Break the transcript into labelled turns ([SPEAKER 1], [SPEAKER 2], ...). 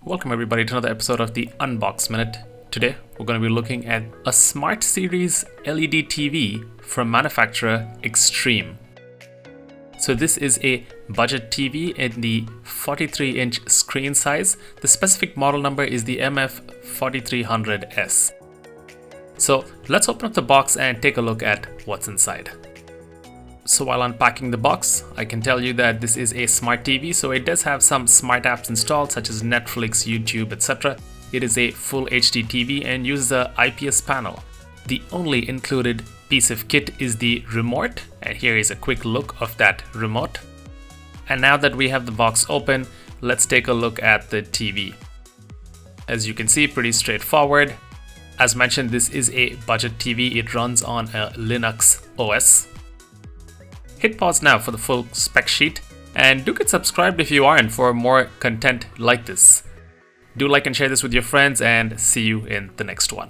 [SPEAKER 1] Welcome everybody to another episode of the Unbox Minute. Today we're going to be looking at a Smart Series LED TV from manufacturer Xtreme. So this is a budget TV in the 43-inch screen size. The specific model number is the MF4300S. So let's open up the box and take a look at what's inside. So while unpacking the box, I can tell you that this is a smart TV, so it does have some smart apps installed such as Netflix, YouTube, etc. It is a full HD TV and uses a IPS panel. The only included piece of kit is the remote, and here is a quick look of that remote. And now that we have the box open, let's take a look at the TV. As you can see, pretty straightforward. As mentioned, this is a budget TV. It runs on a Linux OS. Hit pause now for the full spec sheet, and do get subscribed if you aren't for more content like this. Do like and share this with your friends, and see you in the next one.